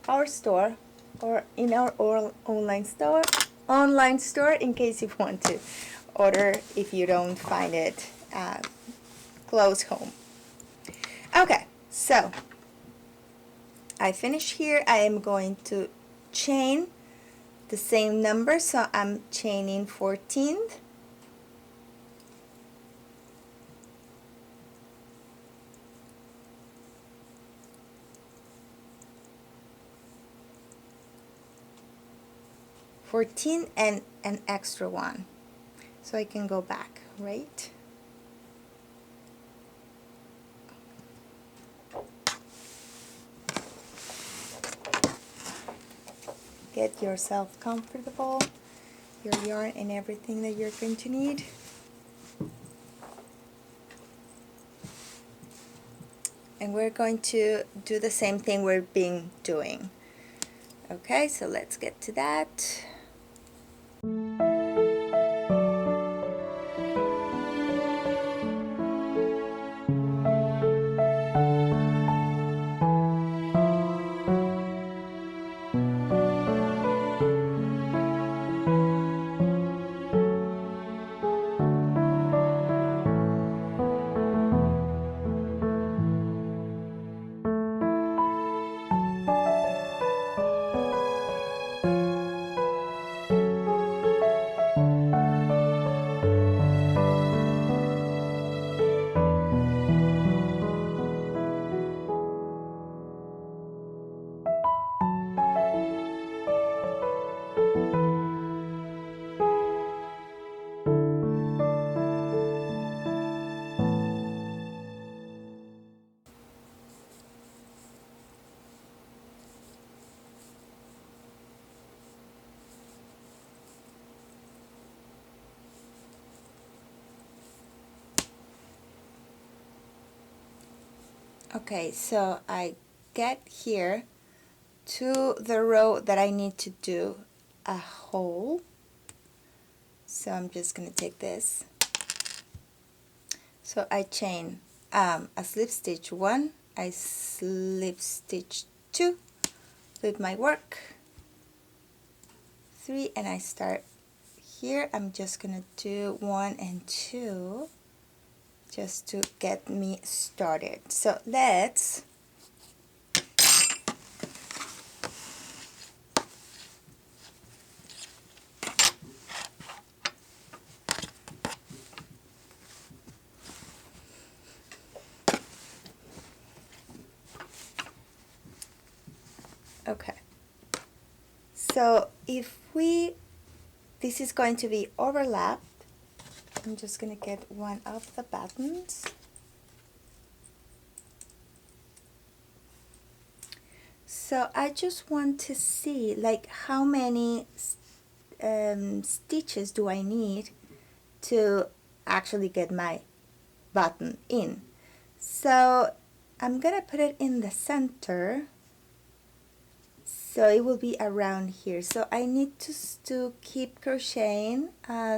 our store or in our online store in case you want to order if you don't find it close home. Okay, so I finished here. I am going to chain the same number, so I'm chaining 14. And an extra one, so I can go back, right? Get yourself comfortable, your yarn and everything that you're going to need. And we're going to do the same thing we've been doing. Okay, so let's get to that. Okay, so I get here to the row that I need to do a hole. So I'm just going to take this. So I chain a slip stitch 1, I slip stitch 2 with my work, 3, and I start here. I'm just going to do 1 and 2 just to get me started. So let's okay. So if this is going to be overlapped, I'm just going to get one of the buttons. So I just want to see like how many stitches do I need to actually get my button in. So I'm gonna put it in the center, so it will be around here. So I need to keep crocheting.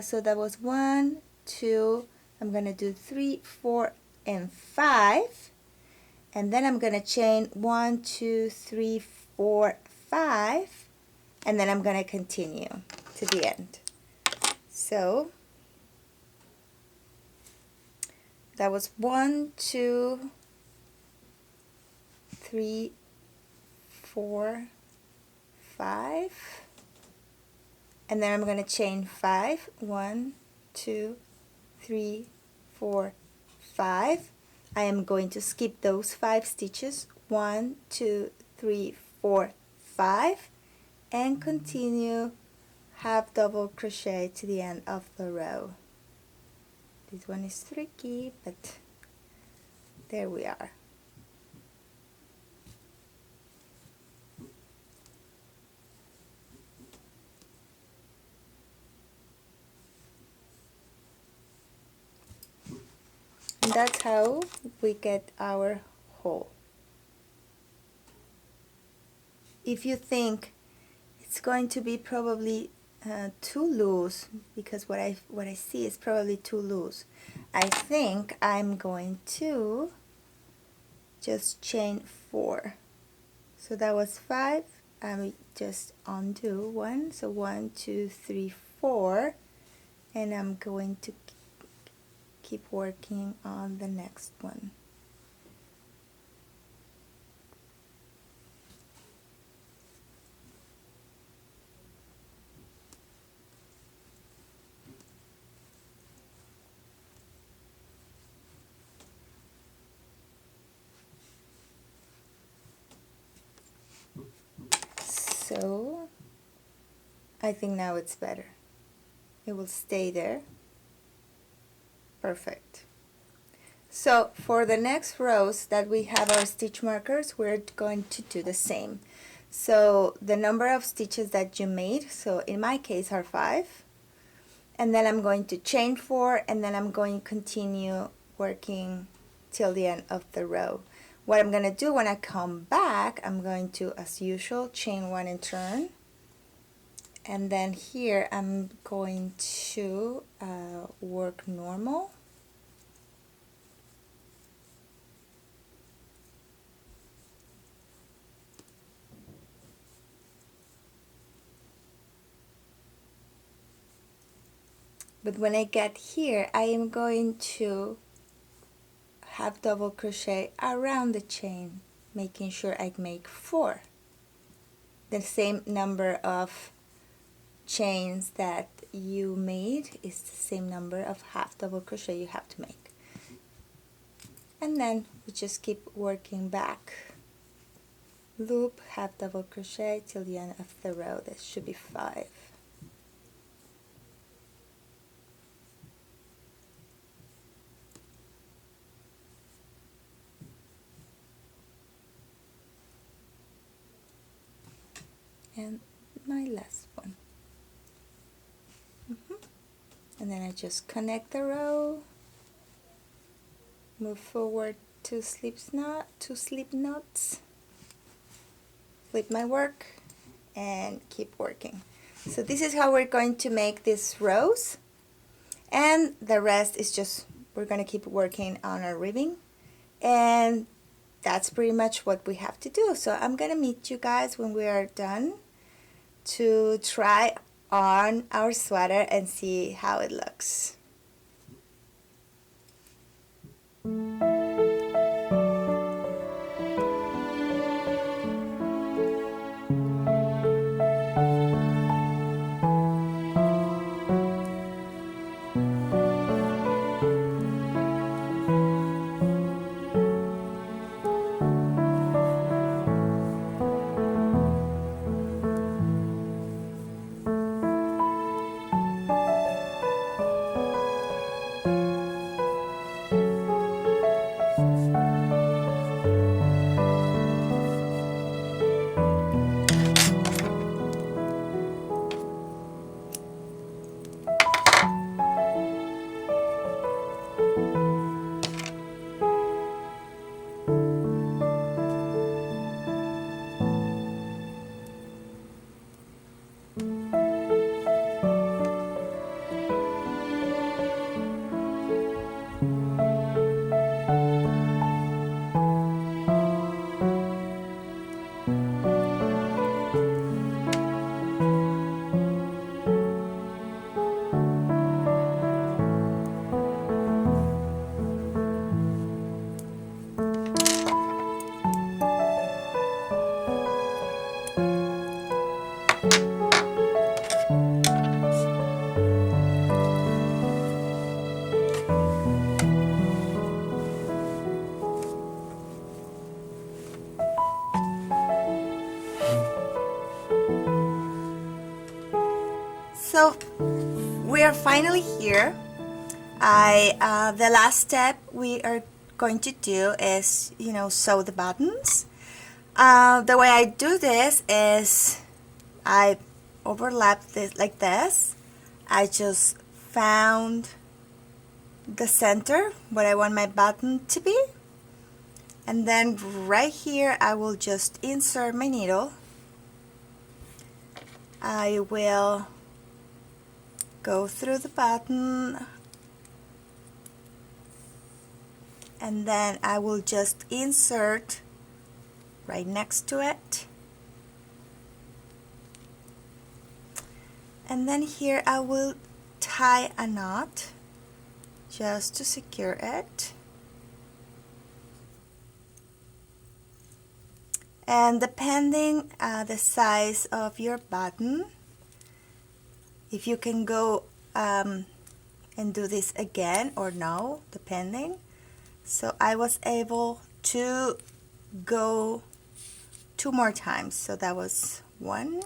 So that was 1, 2, I'm gonna do 3, 4, and 5, and then I'm gonna chain 1, 2, 3, 4, 5, and then I'm gonna continue to the end. So that was 1, 2, 3, 4, 5, and then I'm going to chain 5, 1, 2, 3, 4, 5. I am going to skip those 5 stitches, 1, 2, 3, 4, 5, and continue half double crochet to the end of the row. This one is tricky, but there we are. And that's how we get our hole. If you think it's going to be probably too loose, because what I see is probably too loose, I think I'm going to just chain 4. So that was 5. I just undo 1. So 1, 2, 3, 4, and I'm going to keep working on the next one. So I think now it's better. It will stay there. Perfect. So for the next rows that we have our stitch markers, we're going to do the same. So the number of stitches that you made, so in my case are 5, and then I'm going to chain 4, and then I'm going to continue working till the end of the row. What I'm going to do when I come back, I'm going to, as usual, chain 1 and turn, and then here I'm going to work normal. But when I get here, I am going to half double crochet around the chain, making sure I make 4. The same number of chains that you made is the same number of half double crochet you have to make. And then we just keep working back. Loop, half double crochet till the end of the row. That should be 5. And my last one. And then I just connect the row, move forward two slip knots, flip my work, and keep working. So this is how we're going to make these rows, and the rest is just we're going to keep working on our ribbing, and that's pretty much what we have to do. So I'm going to meet you guys when we are done to try on our sweater and see how it looks. So we are finally here. The last step we are going to do is, sew the buttons. The way I do this is I overlap this like this. I just found the center where I want my button to be, and then right here I will just insert my needle. I will go through the button, and then I will just insert right next to it, and then here I will tie a knot just to secure it. And depending the size of your button, if you can go and do this again or no, depending. So I was able to go 2 more times. So that was 1,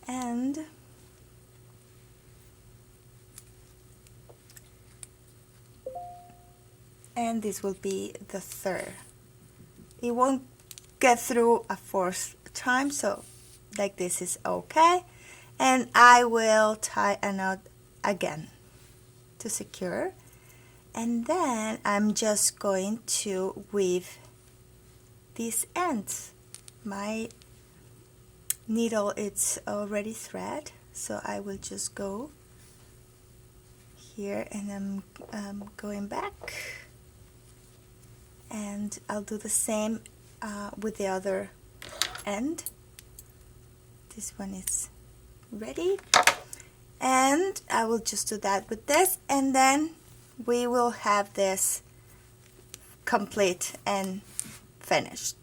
and this will be the 3rd. It won't get through a 4th time, so like this is okay. And I will tie a knot again to secure, and then I'm just going to weave these ends. My needle it's already thread, so I will just go here, and I'm going back, and I'll do the same with the other end. This one is ready, and I will just do that with this, and then we will have this complete and finished.